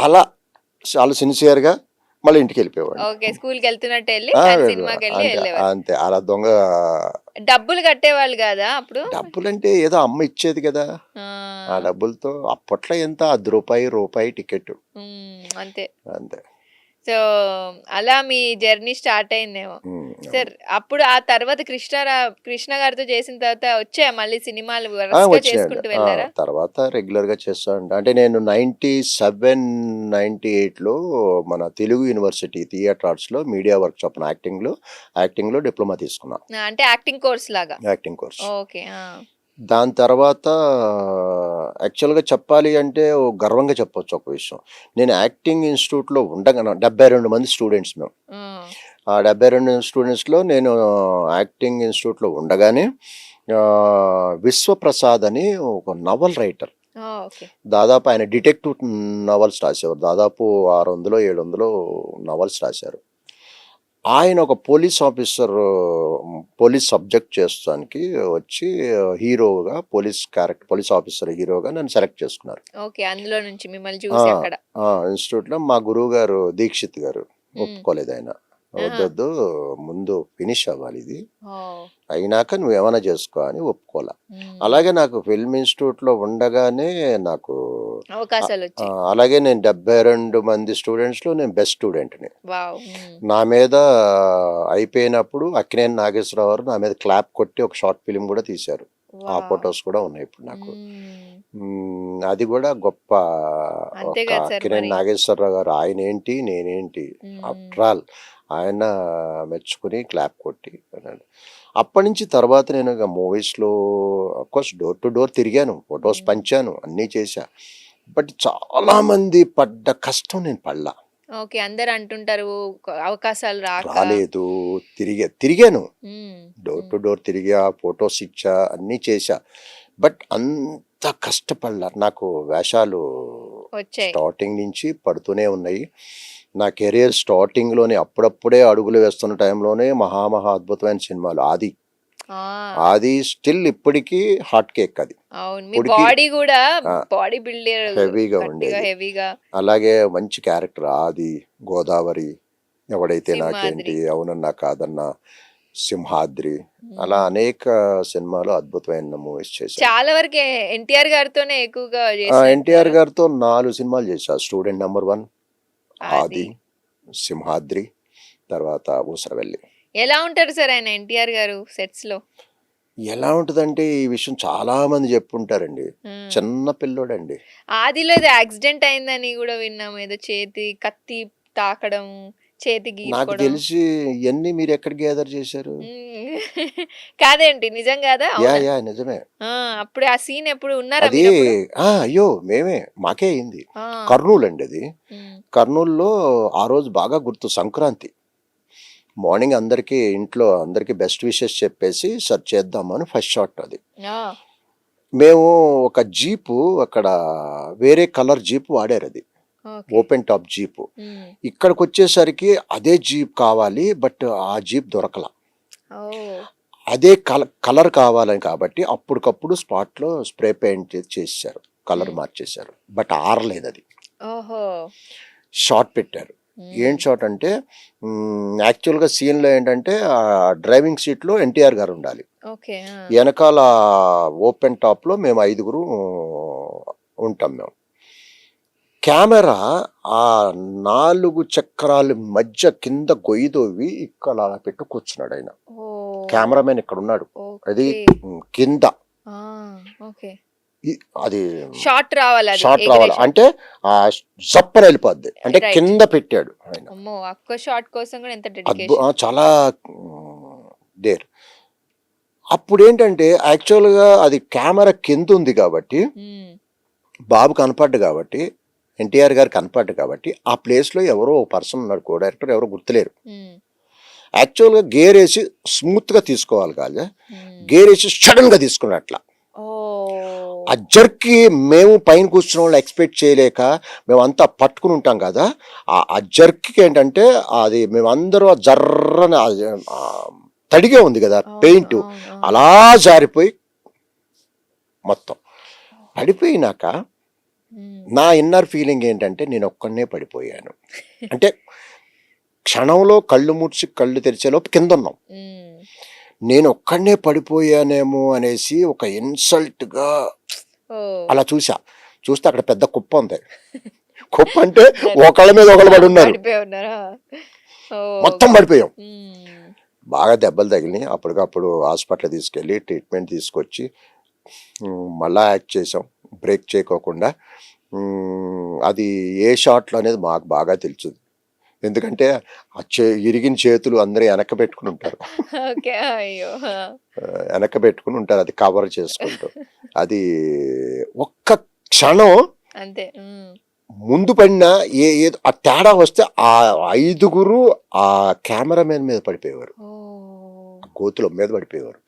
అలా చాలా సిన్సియర్గా మళ్ళీ ఇంటికి వెళ్ళిపోయేవాడిని. ఓకే. స్కూల్‌కి వెళ్తున్నట్టు వెళ్ళి ఆ, కానీ సినిమాకెళ్ళి అంతే వెళ్ళేవారు. అంతే అలా దొంగ. డబ్బులు కట్టేవాళ్ళు కాదా అప్పుడు? డబ్బులంటే ఏదో అమ్మ ఇచ్చేది కదా, ఆ ఆ! డబ్బులతో అప్పట్లో ఎంత రూపాయి టికెట్ అంతే. అంతే. సో, అలా మీ జర్నీ స్టార్ట్ అయిందేమో. అవును. అప్పుడు ఆ తర్వాత కృష్ణ గారితో చేసిన తర్వాత వచ్చాయా మళ్ళీ సినిమాలు వరుసగా వచ్చినాయండి. చేసుకుంటూ వెళ్లారా? తర్వాత రెగ్యులర్గా చేస్తా ఉంటా. అంటే నేను 97, 98లో మన తెలుగు యూనివర్సిటీ థియేటర్ ఆర్ట్స్లో మీడియా వర్క్షాప్ యాక్టింగ్లో డిప్లొమా తీసుకున్నా, అంటే యాక్టింగ్ కోర్స్ లాగా. Acting course. ఓకే. ఆ! దాని తర్వాత యాక్చువల్గా చెప్పాలి అంటే గర్వంగా చెప్పొచ్చు ఒక విషయం. నేను యాక్టింగ్ ఇన్స్టిట్యూట్లో ఉండగా 72 మంది స్టూడెంట్స్ మేము. హ్మ్. ఆ 72 స్టూడెంట్స్లో నేను యాక్టింగ్ ఇన్స్టిట్యూట్లో ఉండగానే విశ్వప్రసాద్ అని ఒక నవల్ రైటర్, ఓకే. దాదాపు ఆయన డిటెక్టివ్ నవల్స్ రాసేవారు. దాదాపు 600, 700 నవల్స్ రాశారు. ఆయన ఒక పోలీస్ సబ్జెక్ట్ చేస్తానికి వచ్చి పోలీస్ ఆఫీసర్ హీరోగా నన్ను సెలెక్ట్ చేసుకున్నారు. ఓకే. అందులో నుంచి మిమ్మల్ని చూసి అక్కడ. ఇన్స్టిట్యూట్లో మా గురువు గారు దీక్షిత్ గారు హ్మ్. ఒప్పుకోలేదు. ఆయన ఆహా! వద్దొద్దు, ముందు ఫినిష్ అవ్వాలి ఇది, ఓహ్! అయినాక నువ్వేమైనా చేసుకో అని ఒప్పుకోలే. హ్మ్. అలాగే నాకు ఫిల్మ్ ఇన్స్టిట్యూట్లో ఉండగానే నాకు అవకాశాలొచ్చాయి. అలాగే నేను 72 మంది స్టూడెంట్స్లో నేను బెస్ట్ స్టూడెంట్ని. వావ్! హ్మ్. నా మీద అయిపోయినప్పుడు అక్కినేని నాగేశ్వరరావు గారు నా మీద క్లాప్ కొట్టి ఒక షార్ట్ ఫిలిం కూడా తీశారు. ఆ వావ్! ఫొటోస్ కూడా ఉన్నాయి ఇప్పుడు నాకు. అది కూడా గొప్ప. అంతే ఒక కదా సార్ అక్కినేని మరి. నాగేశ్వరరావు గారు ఆయన ఏంటి నేనేంటి, హ్మ్. ఆఫ్టర్ ఆల్ ఆయన మెచ్చుకుని క్లాప్ కొట్టి అన్నాడు. అప్పటి నుంచి తర్వాత నేను ఇక మూవీస్లో కోర్స్ డోర్ టు డోర్ తిరిగాను, ఫొటోస్ పంచాను, అన్నీ చేశా. బట్ చాలామంది పడ్డ కష్టం నేను పడలా. ఓకే. అందరూ అంటుంటారు అవకాశాలు రాక. రాలేదు, తిరిగాను, హ్మ్. డోర్ టు డోర్ తిరిగా, ఫొటోస్ ఇచ్చా, అన్నీ చేశా. బట్ అంత కష్టపడలా. నాకు వేషాలు వచ్చాయి. స్టార్టింగ్ నుంచి పడుతూనే ఉన్నాయి. నా కెరియర్ స్టార్టింగ్లోనే అప్పుడప్పుడే అడుగులు వేస్తున్న టైంలోనే మహా అద్భుతమైన సినిమాలు ఆ! ఆది స్టిల్ ఇప్పటికీ హాట్ కేక్ అది. అవును. మీ ఇప్పటికీ బాడీ గూడా ఆ, బాడీ బిల్డర్ హెవీగా గట్టిగా ఉండేది. హెవీగా. అలాగే మంచి క్యారెక్టర్ ఆది, గోదావరి, ఎవడైతే నాకేంటి, సింహాద్రి. అవునన్నా కాదన్నా, సింహాద్రి, అలా హ్మ్. అనేక సినిమాలు అద్భుతమైన మూవీస్ చేశాను. చాలా వరకు ఎన్టీఆర్ గారితోనే ఎక్కువగా ఎన్టీఆర్ చేసినట్టున్నారు. గారితో 4 సినిమాలు చేశా. స్టూడెంట్ నెంబర్ 1, అది. ఆది, సింహాద్రి, తర్వాత ఊసరవెల్లి. ఎలా ఉంటారు సార్ ఆయన ఎన్టీఆర్ గారు సెట్స్‌లో? ఎలా ఉంటదంటే ఈ విషయం చాలా మంది చెప్పుంటారండి. హ్మ్. చిన్న పిల్లోడండి. ఆదిలో ఏదో యాక్సిడెంట్ అయిందని గూడా విన్నాం. ఏదో కత్తి తాకడం, చేతి నాకు గీరుకోవడం. తెలిసి ఇయన్నీ మీరెక్కడ గ్యాదర్ చేశారు? హ్మ్. కాదేంటి నిజం గాదా? అవునా? నిజమే. ఆ! అప్పుడు ఆ సీన్ ఎప్పుడు ఉన్నారా అది మీరప్పుడు? అయ్యో! మాకే అయింది. ఆ! కర్నూలండి అది. హ్మ్. కర్నూల్‌లో ఆ రోజు బాగా గుర్తు, సంక్రాంతి. మార్నింగ్ ఇంట్లో అందరికి బెస్ట్ విషెస్ చెప్పేసి చేద్దామని ఫస్ట్ షాట్ అది. ఆ! మేము ఒక జీపు అక్కడ, వేరే కలర్ జీప్ వాడారది. Okay. Open top jeep. Hmm. ఇక్కడికొచ్చేసరికి అదే జీప్ కావాలి. బట్ ఆ జీప్ దొరకల. ఓహ్! అదే కలర్ కావాలని కాబట్టి అప్పటికప్పుడు స్పాట్‌లో స్ప్రే పెయింట్ చేసేసారు. కలర్ హ్మ్. మార్చేశారు. బట్ ఆరలేదది. ఓహో! షాట్ పెట్టారు. ఏం హ్మ్. షాట్ అంటే యాక్చువల్‌గా సీన్‌లో ఏంటంటే డ్రైవింగ్ సీట్‌లో ఎన్టీఆర్ గారుండాలి. ఓకే. ఆ! ఎనకాల ఓపెన్ టాప్‌లో మేము 5గురు ఉంటాం మేము. కెమెరా ఆ 4 చక్రాల మధ్య కింద గొయ్యి తవ్వి ఇక్కడ అలా పెట్టి కూర్చున్నాడాయన. ఓహ్! కెమెరామెన్ ఇక్కడున్నాడు. అది ఓకే. కింద. ఆ! ఓకే. ఇ అది షాట్ రావాలది షాట్ ఎగిరే రావాలి. షాట్. అంటే జప్పని వెళ్ళిపోద్ది. అంటే రైట్. కింద పెట్టాడు ఆయన. అమ్మో! ఒక్క షాట్ కోసం గూడా ఎంత డెడికేషన్. చాలా డేర్. అప్పుడేంటంటే యాక్చువల్‌గా అది కెమెరా కిందుంది కాబట్టి, హ్మ్. బాబు కనపడ్డు కాబట్టి, ఎన్టీఆర్ గారు కనపడ్డు కాబట్టి, ఆ ప్లేస్‌లో ఎవరో ఒక పర్సన్ ఉన్నాడు. కో డైరెక్టర్ ఎవరో గుర్తులేరు. హ్మ్. యాక్చువల్‌గా గేరేసి స్మూత్‌గా తీసుకోవాలి కాదు. హ్మ్. గేరేసి సడెన్‌గా తీసుకున్నాడు అట్లా. ఆ ఓహ్! జర్క్‌కి మేము పైన కూర్చున్నోళ్ళు ఎక్స్‌పెక్ట్ చేయలేక మేమంతా పట్టుకుని ఉంటాం కదా! ఆ జర్క్‌కి ఏంటంటే అది మేమందరూ జర్రన తడిగే ఉంది కదా అవును. పెయింటు. అవును. అవును. అలా జారిపోయి మొత్తం పడిపోయినాక హ్మ్. నా ఇన్నర్ ఫీలింగ్ ఏంటంటే నేను ఒక్కడనే పడిపోయాను. అంటే క్షణంలో కళ్ళు మూసి కళ్ళు తెరిచేలోపు కిందున్నాం. హ్మ్. నేను ఒక్కడనే పడిపోయానేమో అనేసి ఒక ఇన్సల్ట్‌గా ఓహ్! అలా చూసా. చూస్తే అక్కడ పెద్ద కుప్ప ఉంది. కుప్ప అంటే సరే. ఒకళ్ళ మీద ఒకళ్ళు పడున్నారు. పడిపోయి ఉన్నారా? ఓహ్! మొత్తం పడిపోయాం. హ్మ్. బాగా దెబ్బలు తగిలినాయి. అప్పటికప్పుడు హాస్పిటల్ తీసుకెళ్ళి ట్రీట్మెంట్ తీసుకొచ్చి మళ్ళా యాక్ట్ చేసాం. బ్రేక్ చేయకోకుండా. అది ఏ షాట్‌లో అనేది మాకు బాగా తెలుసు. ఎందుకంటే ఇరిగిన చేతులు అందరూ వెనక్కి పెట్టుకుని ఉంటారు. ఓకే. అయ్యో! ఆ! వెనక్కి పెట్టుకుని ఉంటారు అది కవర్ చేసుకుంటూ. అది ఒక్క క్షణం అంతే. హ్మ్. ముందు పడిన ఏదో ఆ తేడా వస్తే ఆ 5గురు ఆ కెమెరామెన్ మీద పడిపోయేవారు. ఓహ్! గోతులో మీద పడిపోయేవారు.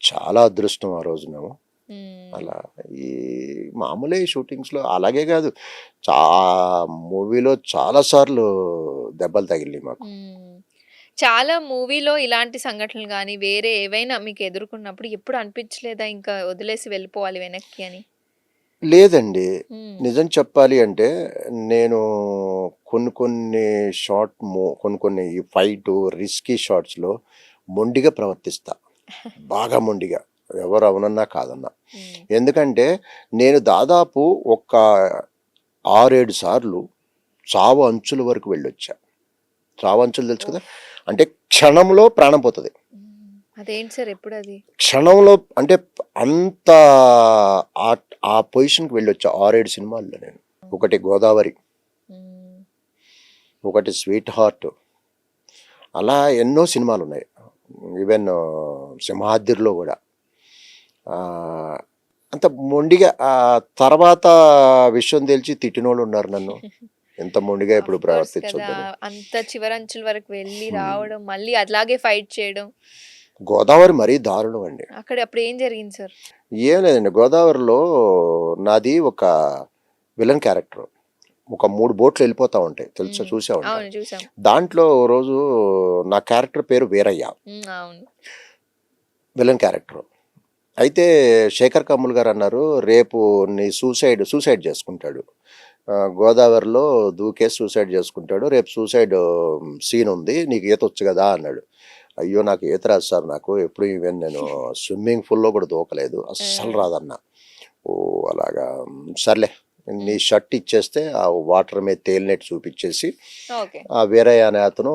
చాలా అదృష్టం ఆ రోజు మేము. హ్మ్. అలా ఈ మామూలే షూటింగ్స్‌లో అలాగే కాదు. చా మూవీలో చాలా సార్లు దెబ్బలు తగిలినాయి మాకు. హ్మ్. చాలా మూవీలో ఇలాంటి సంఘటనలు గాని, వేరే ఏవైనా మీకు ఎదుర్కొన్నప్పుడు ఎప్పుడు అనిపించలేదా ఇంకా వదిలేసి వెళ్ళిపోవాలి వెనక్కి అని? లేదండి. హ్మ్. నిజం చెప్పాలి అంటే నేను కొన్ని కొన్ని ఈ ఫైటు, రిస్కీ షాట్స్‌లో మొండిగా ప్రవర్తిస్తా. బాగా మొండిగా. ఎవరు అవునన్నా కాదన్నా. హ్మ్. ఎందుకంటే నేను దాదాపు ఒక 6, 7 సార్లు చావు అంచుల వరకు వెళ్ళొచ్చా. చావు అంచులు తెలుసు కదా! ఓహ్! అంటే క్షణంలో ప్రాణం పోతది. హ్మ్. అదేంటి సార్ ఎప్పుడది? క్షణంలో అంటే అంత ఆ పొజిషన్‌కి వెళ్ళొచ్చా 6, 7 సినిమాల్లో నేను. ఒకటి 'గోదావరి', హ్మ్. ఒకటి 'స్వీట్ హార్ట్' అలా ఎన్నో సినిమాలున్నాయి. ఈవెన్ 'సింహాద్రి'లో గూడా. ఆహ్, అంత మొండిగా తర్వాత విషయం తెలిసి తిట్టినోళ్ళున్నారు నన్ను. ఎంత మొండిగా ఆఫ్ ఇప్పుడు కోర్స్ కదా! ప్రవర్తించొద్దని. అంత చివరంచుల వరకు వెళ్లి హ్మ్. రావడం, మళ్ళీ అట్లాగే ఫైట్ చేయడం. 'గోదావరి' మరీ దారుణం అండి. అక్కడ అప్పుడు ఏం జరిగింది సార్? ఏం లేదండి 'గోదావరిలో' నాది ఒక విలన్ క్యారెక్టర్. ఒక 3 బోట్లు వెళ్ళిపోతా ఉంటాయి. తెలుసా హ్మ్. చూసే ఉంటారు. అవును. చూసాం. దాంట్లో ఓ రోజు నా క్యారెక్టర్ పేరు వీరయ్య. హ్మ్. అవును. Villain character. అయితే శేఖర్ కమ్ముల్ గారు అన్నారు, "రేపు నీ సూసైడ్ చేసుకుంటాడు. గోదావరిలో దూకేసి సూసైడ్ చేసుకుంటాడు. రేపు సూసైడ్ సీన్ ఉంది. నీకు ఈతొచ్చు కదా" అన్నాడు. అయ్యో! నాకు ఈత రాదు సార్ నాకు. ఎప్పుడు ఈవెన్ నేను స్విమ్మింగ్ పూల్‌లో కూడా దూకలేదు. ఆ! అస్సలు రాదన్నా. ఓహ్! అలాగా సర్లే నీ హ్మ్. షర్ట్ ఇచ్చేస్తే ఆ వాటర్ మీద తేలినట్టు చూపిచ్చేసి, ఓకే. ఆ వీరయ్య అనే అతను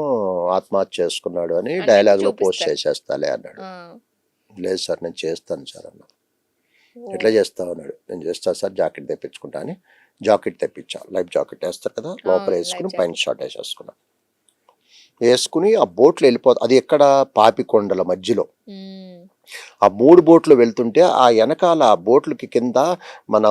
ఆత్మహత్య చేసుకున్నాడు అని అన్నట్టు డైలాగ్‌లో పోస్ట్ చూపిస్తారు. చేసేస్తాలే అన్నాడు. ఆ! లేదు సార్ నేను చేస్తాను సార్ అన్నా. ఎట్లా ఓహ్! చేస్తావు అన్నాడు. నేను చేస్తా సార్ జాకెట్ తెప్పించుకుంటా అని జాకెట్ తెప్పించా. లైఫ్ జాకెట్ ఏస్తారు కదా! లోపల అవును. లైఫ్ ఏసుకొని పైన జాకెట్. షార్ట్ ఏసేసుకున్నా. ఏసుకొని ఆ బోట్‌లో అది ఎక్కడ పాపికొండల మధ్యలో. హ్మ్. ఆ 3 బోట్లు వెళ్తుంటే ఆ ఎనకాల ఆ బోట్లకి కింద మన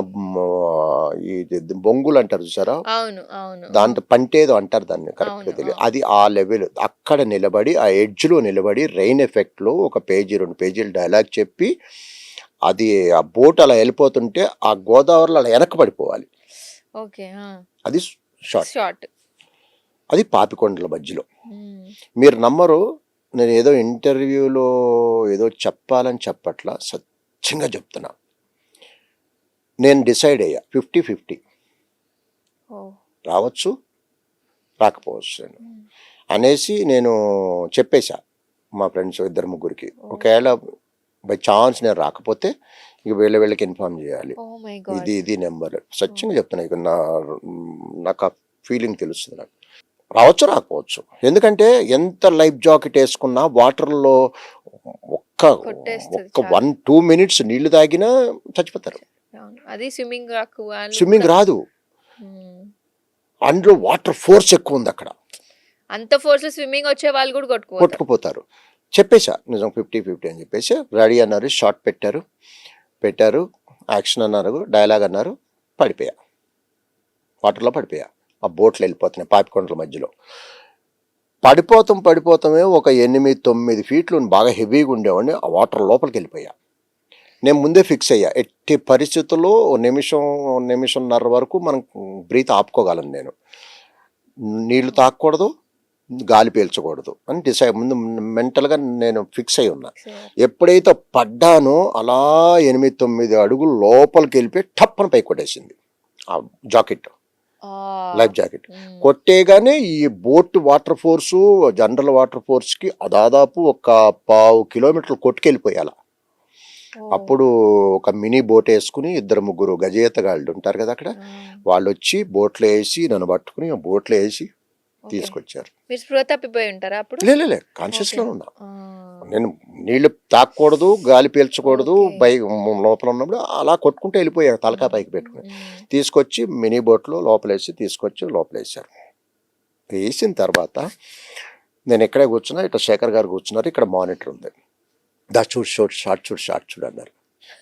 ఇది బొంగులు అంటారు చూసారా? అవును. అవును. ఆ! దాంట్లో పంటేదో అంటారు దాన్ని కరెక్ట్‌గా అవును. తెలీదు. అవును. అది ఆ లెవెల్. అక్కడ నిలబడి ఆ ఎడ్జ్‌లో నిలబడి రెయిన్ ఎఫెక్ట్‌లో ఒక పేజీ, 2 పేజీలు డైలాగ్ చెప్పి అది ఆ బోట్ అలా వెళ్ళిపోతుంటే ఆ గోదావరిలో అలా వెనక్కి పడిపోవాలి. ఓకే. ఆ! అది షార్ట్. షార్ట్. అది పాపికొండల మధ్యలో. హ్మ్. మీరు నమ్మరు నేను ఏదో ఇంటర్వ్యూలో ఏదో చెప్పాలని చెప్పట్లా. సత్యంగా చెప్తున్నా. నేను డిసైడ్ అయ్యా. 50, 50 ఓహ్! రావచ్చు, రాకపోవచ్చు అని. హ్మ్. అనేసి నేను చెప్పేసా. మా ఫ్రెండ్స్ ఇద్దరు ముగ్గురికి. ఓహ్! ఒకవేళ బై ఛాన్స్ నేను రాకపోతే ఇక వీళ్ళకి ఇన్ఫార్మ్ చేయాలి. Oh my God! ఇది నెంబర్. ఓహ్! సత్యంగా చెప్తున్నా. ఇక నాకు ఆ ఫీలింగ్ తెలుస్తుంది నాకు. రావచ్చు, రాకపోవచ్చు. ఎందుకంటే ఎంత లైఫ్ జాకెట్ ఏసుకున్నా వాటర్‌లో ఒక్క కొట్టేస్తది ఒక్క చాలా. 1, 2 మినిట్స్ నీళ్లు తాగినా చచ్చిపోతారు. అవును. అది స్విమ్మింగ్ రాకు వాళ్ళు స్విమ్మింగ్ కూడా రాదు. హ్మ్. అందులో వాటర్ ఫోర్స్ ఎక్కువుందక్కడ. అంత ఫోర్స్‌లో స్విమ్మింగ్ వచ్చే వాళ్ళు కూడా కొట్టుకుపోతారు. కొట్టుకుపోతారు. చెప్పేసా నిజం 50, 50 అని చెప్పేసి రెడీ అన్నారు. షాట్ పెట్టారు. యాక్షన్ అన్నారు. డైలాగ్ అన్నారు. పడిపోయా. వాటర్‌లో పడిపోయా. ఆ బోట్‌లో వెళ్ళిపోతున్నాయి పాపికొండల మధ్యలో. పడిపోతామే ఒక 8, 9 ఫీట్లు బాగా హెవీగా ఉండేవాడిని. ఆ వాటర్ లోపలికెళ్ళిపోయా. నేను ముందే ఫిక్స్ అయ్యా. ఎట్టి పరిస్థితుల్లో ఓ నిమిషంన్నర వరకు మనం బ్రీత్ ఆపుకోగలను నేను. నీళ్లు ఓహ్! తాగకూడదు, గాలి పీల్చకూడదు అని ముందు మెంటల్‌గా నేను ఫిక్స్ అయ్యి ఉన్నా. ఫిక్స్ ఎప్పుడైతే పడ్డానో అలా 8, 9 అడుగులు లోపలికెళ్ళిపోయి టప్పని పైకి కొట్టేసింది. జాకెట్, ఆ! Life jacket hmm. కొట్టేగానే ఈ boat water force, general water ఫోర్స్కి దాదాపు ఒక 1/2 కిలోమీటర్లు కొట్టుకెళ్ళిపోయాల. ఓహ్! అప్పుడు ఒక మినీ బోట్ వేసుకుని 2-3 గజేతగాళ్ళు ఉంటారు కదా అక్కడ, ఆ! వాళ్ళు వచ్చి బోట్లో వేసి నన్ను పట్టుకుని ఆ బోట్లో వేసి ఓకే. తీసుకొచ్చారు. మీరు స్పృహ తప్పిపోయి ఉంటారా అప్పుడు? లే కాన్షియస్లో ఓకే. ఉన్నా. ఆ! నేను నీళ్లు తాకూడదు, గాలి పీల్చకూడదు, ఓకే. లోపల ఉన్నప్పుడు అలా కొట్టుకుంటూ వెళ్ళిపోయారు తలకా హ్మ్. పైకి పెట్టుకుని. హ్మ్. తీసుకొచ్చి మినీ బోట్లో లోపలేసి తీసుకొచ్చి లోపలేసారు. వేసిన తర్వాత నేను ఇక్కడే కూర్చున్నా, ఇట్లా శేఖర్ గారు కూర్చున్నారు, ఇక్కడ మానిటర్ ఉంది. దా చూడు షార్ట్ చూడు అన్నారు.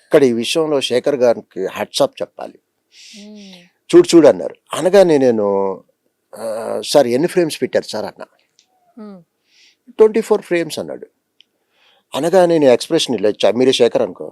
ఇక్కడ ఈ విషయంలో శేఖర్ గారికి హ్యాట్సాప్ చెప్పాలి. హ్మ్. చూడు అన్నారు. అనగానే నేను సార్ ఎన్ని ఫ్రేమ్స్ పెట్టారు సార్ అన్న. హ్మ్. 24 ఫ్రేమ్స్ అన్నాడు. అనగానే నేను ఎక్స్ప్రెషన్ ఇలా ఇచ్చా, మీరే శేఖర్ అనుకో.